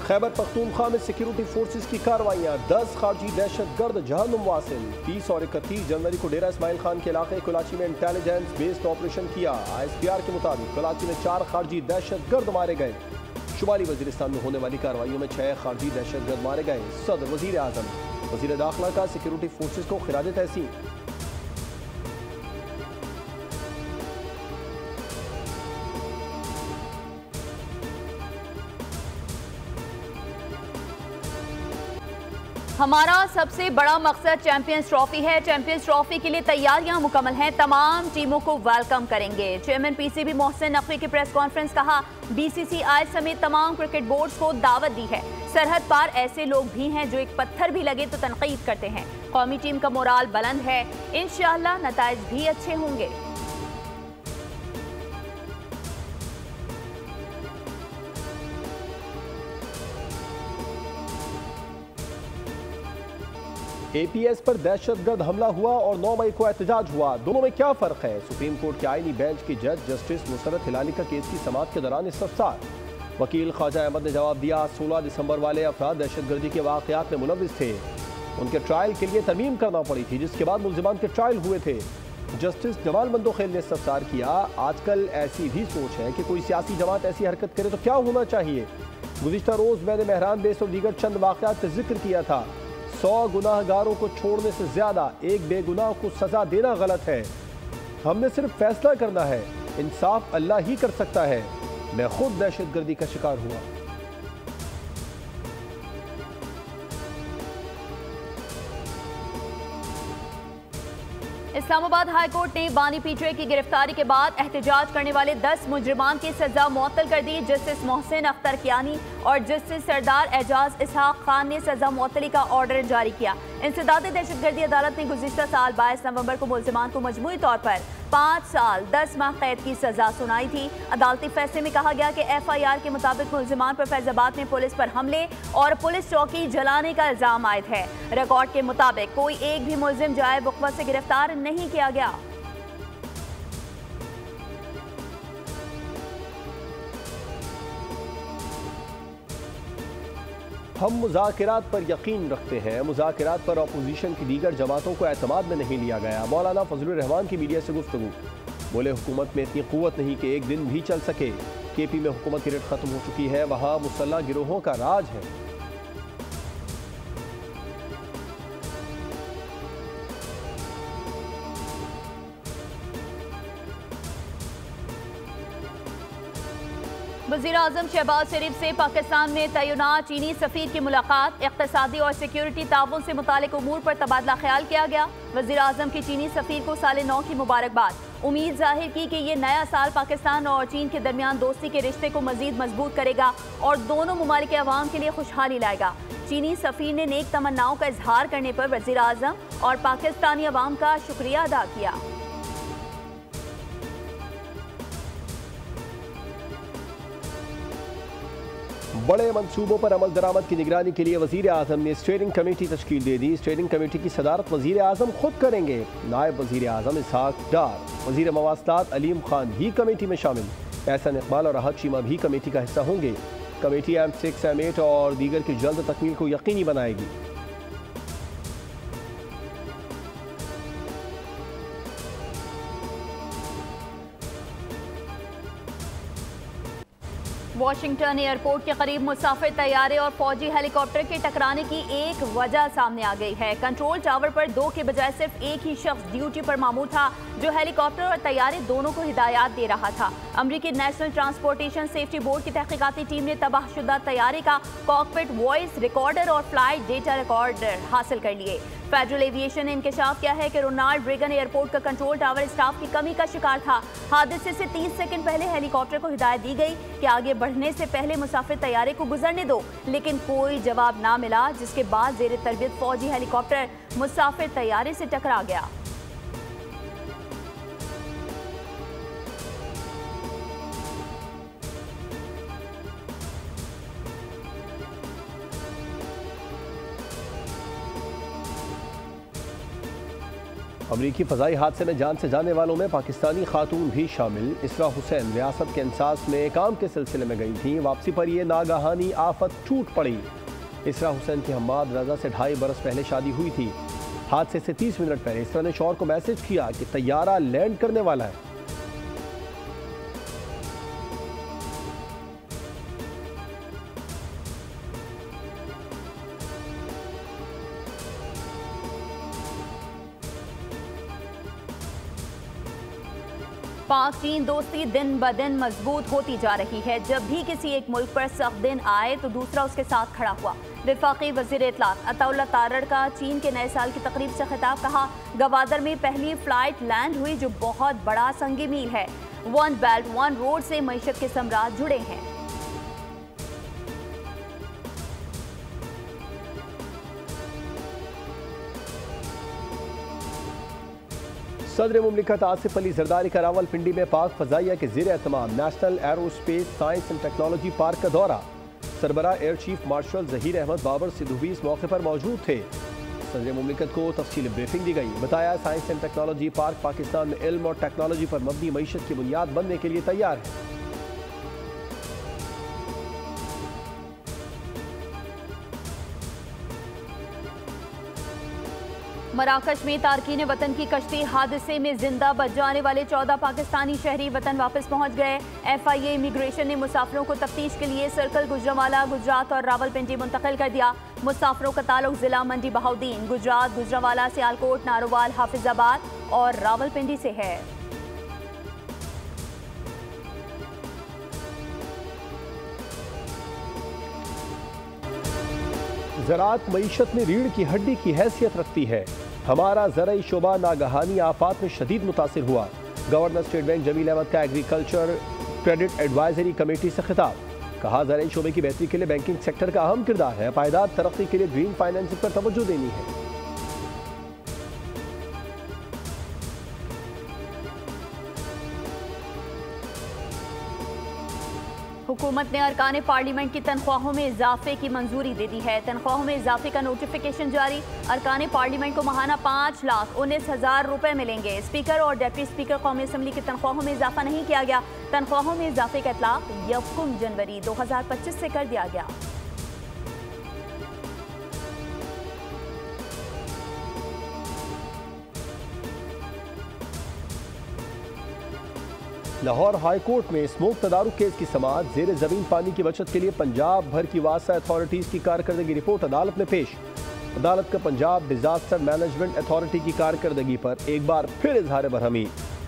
खैबर पख्तूनख्वा में security forces की कार्रवाइयां, 10 खारजी दहशतगर्द जहन्नुम वासिल। 30 और 31 जनवरी को डेरा इस्माइल खान के इलाके कराची में इंटेलिजेंस बेस्ड ऑपरेशन किया। ISPR के मुताबिक कराची में 4 खारजी दहशतगर्द मारे गए। शुमाली वजीरिस्तान में होने वाली कार्रवाइयों में 6 खारजी दहशतगर्द मारे गए। सदर वजीर आजम वजीर दाखिला का सिक्योरिटी फोर्सेज को खिराज तहसीन। हमारा सबसे बड़ा मकसद चैंपियंस ट्रॉफी है। चैंपियंस ट्रॉफी के लिए तैयारियां मुकम्मल हैं। तमाम टीमों को वेलकम करेंगे। चेयरमैन PCB मोहसिन नकवी की प्रेस कॉन्फ्रेंस। कहा, BCCI समेत तमाम क्रिकेट बोर्ड्स को दावत दी है। सरहद पार ऐसे लोग भी हैं जो एक पत्थर भी लगे तो तनकीद करते हैं। कौमी टीम का मोराल बुलंद है। इंशाअल्लाह नताइज भी अच्छे होंगे। APS पर दहशतगर्द हमला हुआ और 9 मई को एहतजाज हुआ। दोनों में क्या फर्क है? सुप्रीम कोर्ट के आईनी बेंच के जज जस्टिस मुसरत हिलाली का केस की समाअत के दौरान इस्तफसार। वकील ख्वाजा अहमद ने जवाब दिया, 16 दिसंबर वाले अफराद दहशतगर्दी के वाकयात में मुलविस थे। उनके ट्रायल के लिए तरमीम करना पड़ी थी, जिसके बाद मुल्जिमान के ट्रायल हुए थे। जस्टिस जमाल बंदोखेल ने इस्तफसार किया, आजकल ऐसी भी सोच है कि कोई सियासी जमात ऐसी हरकत करे तो क्या होना चाहिए? गुज़िश्ता रोज मैंने मेहरान बेस और दीगर चंद वाकयात का जिक्र किया था। 100 गुनाहगारों को छोड़ने से ज्यादा एक बेगुनाह को सजा देना गलत है। हमने सिर्फ फैसला करना है। इंसाफ अल्लाह ही कर सकता है। मैं खुद दहशतगर्दी का शिकार हुआ। इस्लामाबाद हाई कोर्ट ने बानी पीटीआई की गिरफ्तारी के बाद एहतजाज करने वाले 10 मुजरिमान की सजा मुअत्तल कर दी। जस्टिस मोहसिन अख्तर कियानी और जस्टिस सरदार एजाज इसहाक खान ने सजा मुअत्तली का ऑर्डर जारी किया। इंसदादी दहशतगर्दी अदालत ने गुज़िश्ता साल 22 नवंबर को मुल्जिमान को मजमूई तौर पर 5 साल 10 माह कैद की सजा सुनाई थी। अदालती फैसले में कहा गया कि FIR के मुताबिक मुल्जिमान पर फैजाबाद में पुलिस पर हमले और पुलिस चौकी जलाने का इल्जाम आयद है। रिकॉर्ड के मुताबिक कोई एक भी मुल्जिम जाए वक़्फ़ा से गिरफ्तार नहीं किया गया। हम मुज़ाकरात पर यकीन रखते हैं। मुज़ाकरात पर अपोजिशन की दीगर जमातों को एतमाद में नहीं लिया गया। मौलाना फजलुर रहमान की मीडिया से गुफ्तगू। बोले, हुकूमत में इतनी क़ुव्वत नहीं कि एक दिन भी चल सके। KP में हुकूमत की रेट ख़त्म हो चुकी है, वहाँ मुसल्लह गिरोहों का राज है। वज़ीर-ए-आज़म शहबाज शरीफ से पाकिस्तान में तैनात चीनी सफ़ीर की मुलाकात। इक़्तिसादी और सिक्योरिटी ताउन से मुतालिक उमूर पर तबादला ख्याल किया गया। वज़ीर-ए-आज़म की चीनी सफ़ीर को साल 9 की मुबारकबाद। उम्मीद जाहिर की कि ये नया साल पाकिस्तान और चीन के दरमियान दोस्ती के रिश्ते को मज़ीद मजबूत करेगा और दोनों ममालिक के अवाम के लिए खुशहाली लाएगा। चीनी सफ़ीर ने नेक तमन्नाओं का इजहार करने पर वज़ीर-ए-आज़म और पाकिस्तानी अवाम का शुक्रिया अदा किया। बड़े मंसूबों पर अमल दरामद की निगरानी के लिए वज़ीर आज़म ने स्टीयरिंग कमेटी तश्कील दे दी। स्टीयरिंग कमेटी की सदारत वज़ीर आज़म खुद करेंगे। नायब वज़ीर आज़म इसहाक डार, वज़ीर मवासलात अलीम खान भी कमेटी में शामिल। एहसन इकबाल और राहत चीमा भी कमेटी का हिस्सा होंगे। कमेटी M6, M8 और दीगर की जल्द तकमील को यकीनी बनाएगी। वाशिंगटन एयरपोर्ट के करीब मुसाफिर तैयारे और फौजी हेलीकॉप्टर के टकराने की एक वजह सामने आ गई है। कंट्रोल टावर पर 2 के बजाय सिर्फ एक ही शख्स ड्यूटी पर मामूर था, जो हेलीकॉप्टर और तैयारे दोनों को हिदायत दे रहा था। अमरीकी नेशनल ट्रांसपोर्टेशन सेफ्टी बोर्ड की तहकीकाती टीम ने तबाहशुदा तैयारे का कॉकपिट वॉइस रिकॉर्डर और फ्लाइट डेटा रिकॉर्डर हासिल कर लिए। फेडरल एविएशन ने इंकशाफ किया है कि रोनाल्ड रेगन एयरपोर्ट का कंट्रोल टावर स्टाफ की कमी का शिकार था। हादसे से 30 सेकंड पहले हेलीकॉप्टर को हिदायत दी गई कि आगे बढ़ने से पहले मुसाफिर तैयारे को गुजरने दो, लेकिन कोई जवाब ना मिला, जिसके बाद जेर तरबियत फौजी हेलीकॉप्टर मुसाफिर तैयारे से टकरा गया। अमरीकी फ़ज़ाई हादसे में जान से जाने वालों में पाकिस्तानी खातून भी शामिल। इसरा हुसैन रियासत के इंसास में काम के सिलसिले में गई थी। वापसी पर यह नागहानी आफत टूट पड़ी। इसरा हुसैन की हम्माद रजा से 2.5 बरस पहले शादी हुई थी। हादसे से 30 मिनट पहले इसरा ने शौहर को मैसेज किया कि तैयारा लैंड करने वाला है। पाक चीन दोस्ती दिन ब दिन मजबूत होती जा रही है। जब भी किसी एक मुल्क पर सख्त दिन आए तो दूसरा उसके साथ खड़ा हुआ। वफाकी वज़ीर इत्तलात अताउल्लाह तारड़ का चीन के नए साल की तकरीब से खिताब। कहा, गवादर में पहली फ्लाइट लैंड हुई जो बहुत बड़ा संगी मील है। वन बेल्ट वन रोड से मईशत के समराज जुड़े हैं। सदर मुमलिकत आसिफ अली जरदारी का रावलपिंडी में पाक फ़ज़ाइया के ज़ेर एहतमाम national aerospace science and technology park का दौरा। सरबरा air chief marshal Zaheer Ahmed Babar Sidhu भी इस मौके पर मौजूद थे। सदर मुमलिकत को तफसीली ब्रीफिंग दी गई। बताया, science and technology park Pakistan में इल्म और टेक्नोलॉजी पर मबनी मईशत की बुनियाद बनने के लिए तैयार है। मराकश में तारकीन वतन की कश्ती हादसे में जिंदा बच जाने वाले 14 पाकिस्तानी शहरी वतन वापस पहुंच गए। FIA इमिग्रेशन ने मुसाफिरों को तफ्तीश के लिए सर्कल गुजरांवाला, गुजरात और रावलपिंडी मुंतकिल कर दिया। मुसाफिरों का ताल्लुक जिला मंडी बहाउद्दीन, गुजरात, गुजरांवाला, सियालकोट, नारोवाल, हाफिजाबाद और रावलपिंडी से है। ज़राअत मईशत में रीढ़ की हड्डी की हैसियत रखती है। हमारा ज़राई शोबा नागहानी आफात में शदीद मुतासिर हुआ। Governor state bank Jameel Ahmed का एग्रीकल्चर क्रेडिट एडवाइजरी कमेटी से खिताब। कहा, ज़राई शोबे की बेहतरी के लिए बैंकिंग सेक्टर का अहम किरदार है। पायदार तरक्की के लिए ग्रीन फाइनेंसिंग पर तवज्जो देनी है। हुकूमत ने अरकान पार्लियामेंट की तनख्वाहों में इजाफे की मंजूरी दे दी है। तनख्वाहों में इजाफे का नोटिफिकेशन जारी। अरकान पार्लियामेंट को माहाना 5,19,000 रुपए मिलेंगे। स्पीकर और डिप्टी स्पीकर कौमी असम्बली की तनख्वाहों में इजाफा नहीं किया गया। तनख्वाहों में इजाफे का इतलाक 1 जनवरी 2025 से कर दिया गया। लाहौर हाई कोर्ट में स्मोक तदारुक केस की समाअत। ज़ेर ज़मीन पानी की बचत के लिए पंजाब भर की वासा अथॉरिटीज़ की कारकर्दगी रिपोर्ट अदालत में पेश। अदालत का पंजाब डिजास्टर मैनेजमेंट अथॉरिटी की कारकर्दगी पर एक बार फिर इजहार बरहमी।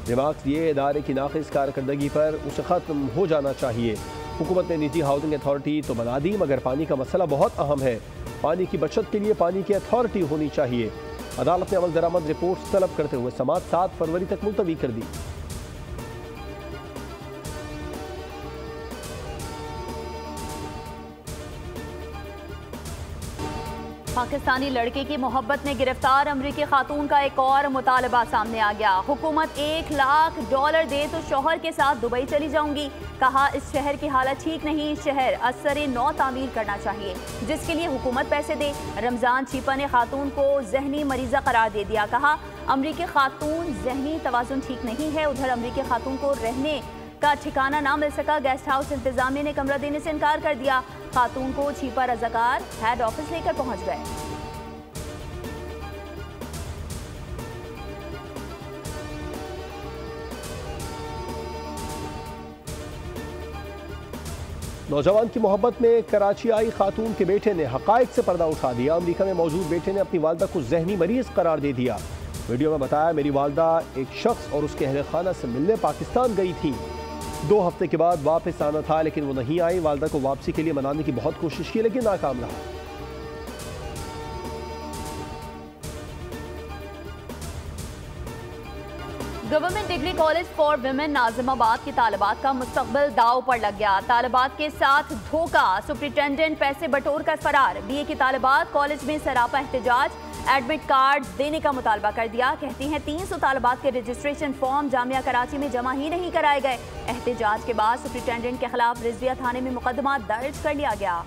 रिमार्क्स ये, इदारे की नाक़िस कारकर्दगी पर उसे ख़त्म हो जाना चाहिए। हुकूमत ने निजी हाउसिंग अथॉरिटी तो बना दी, मगर पानी का मसला बहुत अहम है। पानी की बचत के लिए पानी की अथॉरिटी होनी चाहिए। अदालत ने अमल दरामद रिपोर्ट तलब करते हुए समाअत 7 फरवरी तक मुलतवी कर दी। पाकिस्तानी लड़के की मोहब्बत में गिरफ्तार अमरीकी खातून का एक और मुतालबा सामने आ गया। हुकूमत $1 लाख दे तो शौहर के साथ दुबई चली जाऊंगी। कहा, इस शहर की हालत ठीक नहीं, शहर असर नौ तामीर करना चाहिए, जिसके लिए हुकूमत पैसे दे। रमजान छीपा ने खातून को जहनी मरीजा करार दे दिया। कहा, अमरीकी खातून जहनी तवाजुन ठीक नहीं है। उधर अमरीकी खातून को रहने का ठिकाना ना मिल सका। गेस्ट हाउस इंतजामिया ने कमरा देने से इनकार कर दिया। खातून को छीपा रजाकार हेड ऑफिस लेकर पहुंच गए। नौजवान की मोहब्बत में कराची आई खातून के बेटे ने हकायक से पर्दा उठा दिया। अमेरिका में मौजूद बेटे ने अपनी वालदा को जहनी मरीज करार दे दिया। वीडियो में बताया, मेरी वालदा एक शख्स और उसके अहले खाना से मिलने पाकिस्तान गई थी। 2 हफ्ते के बाद वापस आना था, लेकिन वो नहीं आई। वालदा को वापसी के लिए मनाने की बहुत कोशिश की, लेकिन नाकाम रहा। Government degree college for women Nazimabad की तालिबात का मुस्तकबिल दाव पर लग गया। तालिबात के साथ धोखा, सुप्रिंटेंडेंट पैसे बटोर कर फरार। BA की तालिबात कॉलेज में सरापा एहतजाज, एडमिट कार्ड देने का मुतालबा कर दिया। कहती हैं 300 तालिबात के रजिस्ट्रेशन फॉर्म जामिया कराची में जमा ही नहीं कराए गए। एहतजाज के बाद सुप्रिंटेंडेंट के खिलाफ रिजविया थाने में मुकदमा दर्ज कर लिया गया।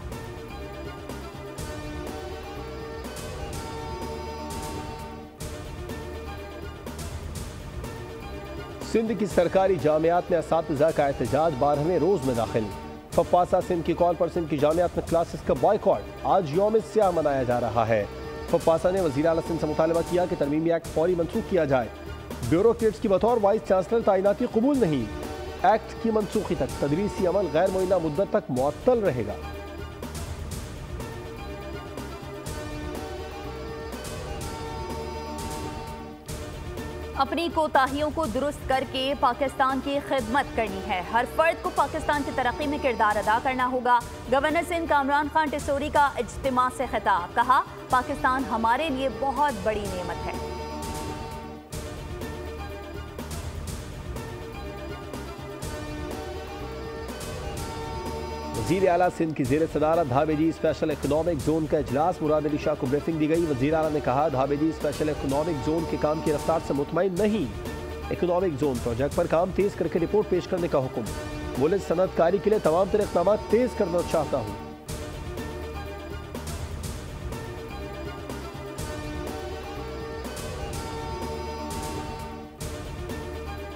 सिंध की सरकारी जामियात में असातिज़ा का एहतजाज 12वें रोज में दाखिल। फपासा सिंध की कॉल पर सिंध की जामियात में क्लासेस का बॉयकॉट। आज यौम सियाह मनाया जा रहा है। फपासा ने वज़ीर आला सिंध से मुतालबा किया कि तरमीमी एक्ट फौरी मनसूख किया जाए। ब्यूरोक्रेट्स की बतौर वाइस चांसलर तैनाती कबूल नहीं। एक्ट की मनसूखी तक तदरीसी अमल गैर मुअय्यना मुद्दत तक मुअत्तल रहेगा। अपनी कोताहियों को दुरुस्त करके पाकिस्तान की खिदमत करनी है। हर फर्द को पाकिस्तान की तरक्की में किरदार अदा करना होगा। गवर्नर सिंध कामरान खान टिसोरी का इज्तिमा से खिताब। कहा, पाकिस्तान हमारे लिए बहुत बड़ी नेमत है। वज़ीर आला सिंध की ज़ेर सदारत धाबेजी स्पेशल इकनॉमिक जोन का इजलास। मुराद अली शाह को ब्रीफिंग दी गई। वज़ीर आला ने कहा, धाबेजी स्पेशल इकनॉमिक जोन के काम की रफ्तार से मुतमईन नहीं। इकनॉमिक जोन प्रोजेक्ट पर काम तेज करके रिपोर्ट पेश करने का हुक्म। बोले, सनअतकारी के लिए तमाम तरह इक़दाम तेज करना चाहता हूँ।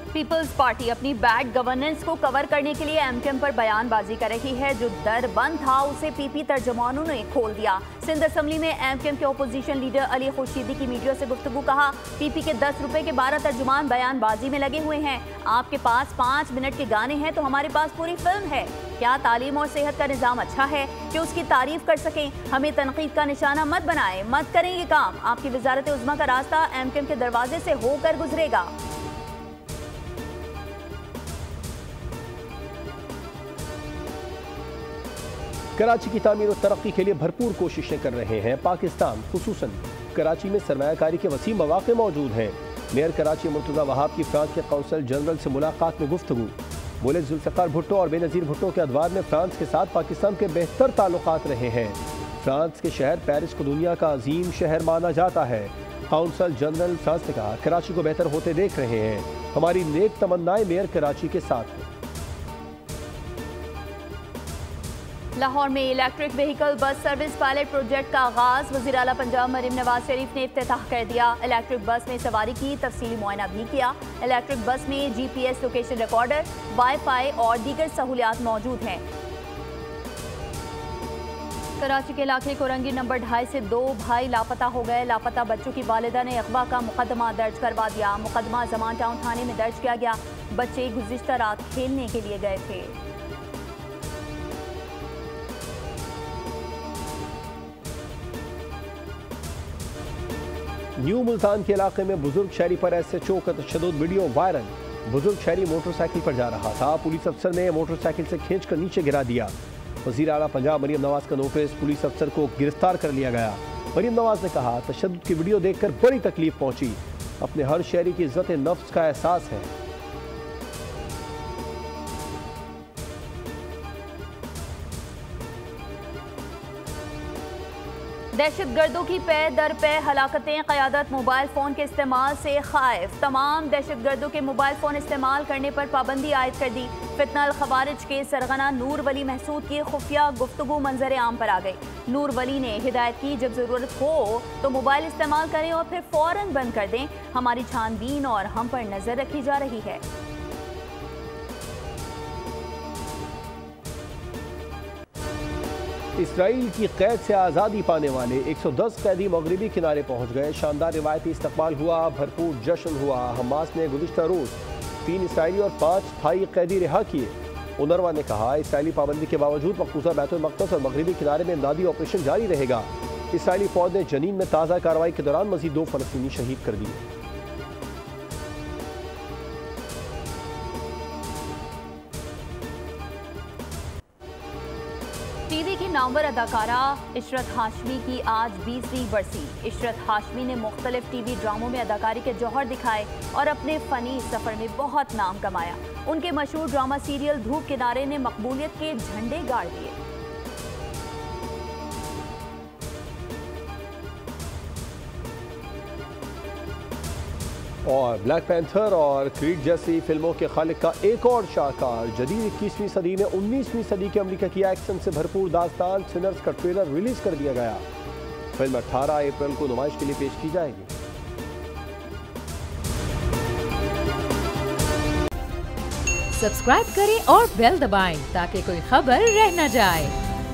पीपल्स पार्टी अपनी बैड गवर्नेंस को कवर करने के लिए एमकेएम पर बयानबाजी कर रही है। जो दर बंद था उसे पीपी तर्जुमानों ने खोल दिया। सिंध असम्बली में एमकेएम के ओपोजिशन लीडर अली खुर्शीदी की मीडिया से गुफ्तगू। कहा, पीपी के 10 रुपए के 12 तर्जुमान बयानबाजी में लगे हुए हैं। आपके पास 5 मिनट के गाने हैं तो हमारे पास पूरी फिल्म है। क्या तालीम और सेहत का निज़ाम अच्छा है कि उसकी तारीफ कर सकें? हमें तनकीद का निशाना मत बनाएं, मत करें ये काम। आपकी वजारत उज़्मा का रास्ता एमकेएम के दरवाजे से होकर गुजरेगा। कराची की तामीर और तरक्की के लिए भरपूर कोशिशें कर रहे हैं पाकिस्तान। खुसूसन कराची में सरमायाकारी के वसीम मौके मौजूद हैं। मेयर कराची मुर्तज़ा वहाब की फ्रांस के कौंसल जनरल से मुलाकात में गुफ्तगू। बोले, जुल्फ़िकार भुट्टो और बेनज़ीर भुट्टो के अदवार में फ्रांस के साथ पाकिस्तान के बेहतर ताल्लुकात रहे हैं। फ्रांस के शहर पेरिस को दुनिया का अजीम शहर माना जाता है। कौंसल जनरल फ्रांस ने कहा, कराची को बेहतर होते देख रहे हैं। हमारी नेक तमन्नाएं मेयर कराची के साथ हैं। लाहौर में electric vehicle bus service pilot project का आगाज। वज़ीर आला पंजाब मरीम नवाज शरीफ ने इफ्तिताह कर दिया। इलेक्ट्रिक बस में सवारी की तफसीली मुआयना भी किया। इलेक्ट्रिक बस में GPS लोकेशन रिकॉर्डर, वाईफाई और दीगर सहूलियात मौजूद हैं। कराची के इलाके कोरंगी नंबर 2.5 से 2 भाई लापता हो गए। लापता बच्चों की वालिदा ने अगवा का मुकदमा दर्ज करवा दिया। मुकदमा जमान टाउन थाने में दर्ज किया गया। बच्चे गुज़िश्ता रात खेलने के लिए गए थे। न्यू मुल्तान के इलाके में बुजुर्ग शहरी पर SHO का तशद्दुद वीडियो वायरल। बुजुर्ग शहरी मोटरसाइकिल पर जा रहा था। पुलिस अफसर ने मोटरसाइकिल से खींचकर नीचे गिरा दिया। वज़ीर आला पंजाब मरीम नवाज का नोटिस। पुलिस अफसर को गिरफ्तार कर लिया गया। मरीम नवाज ने कहा, तशद्दुद की वीडियो देखकर बड़ी तकलीफ पहुंची। अपने हर शहरी की इज्जत नफ्स का एहसास है। दहशतगर्दों की पे दर पे हलाकतें। क़यादत मोबाइल फ़ोन के इस्तेमाल से खाइफ। तमाम दहशतगर्दों के मोबाइल फ़ोन इस्तेमाल करने पर पाबंदी आयद कर दी। फितना अल खवारिज के सरगना नूर वली महसूद की खुफिया गुफ्तगू मंजर आम पर आ गई। नूर वली ने हिदायत की, जब ज़रूरत हो तो मोबाइल इस्तेमाल करें और फिर फ़ौरन बंद कर दें। हमारी छानबीन और हम पर नज़र रखी जा रही है। इसराइल की कैद से आज़ादी पाने वाले 110 कैदी मगरबी किनारे पहुंच गए। शानदार रिवायती इस्तकबाल हुआ, भरपूर जश्न हुआ। हमास ने गुज़िश्ता रोज़ 3 इसराइली और 5 थाई कैदी रिहा किए। उनरवा ने कहा, इसराइली पाबंदी के बावजूद मक़बूजा बैतुल मक़दस और मगरबी किनारे में इमदादी ऑपरेशन जारी रहेगा। इसराइली फ़ौज ने जनीन में ताज़ा कार्रवाई के दौरान मज़ीद 2 फ़लस्तीनी शहीद कर दिए। टीवी की नामवर अदाकारा इशरत हाशमी की आज 20वीं बरसी। इशरत हाशमी ने मुख्तलिफ टीवी ड्रामों में अदाकारी के जौहर दिखाए और अपने फ़नी सफ़र में बहुत नाम कमाया। उनके मशहूर ड्रामा सीरियल धूप किनारे ने मकबूलियत के झंडे गाड़ दिए। और ब्लैक पैंथर और क्रीड जैसी फिल्मों के खालिक का एक और शाहकार। जदीद 21वीं सदी में 19वीं सदी के अमेरिका की एक्शन से भरपूर दास्तान सिनर्स का ट्रेलर रिलीज कर दिया गया। फिल्म 18 अप्रैल को नुमाइश के लिए पेश की जाएगी। सब्सक्राइब करें और बेल दबाएं ताकि कोई खबर रह न जाए।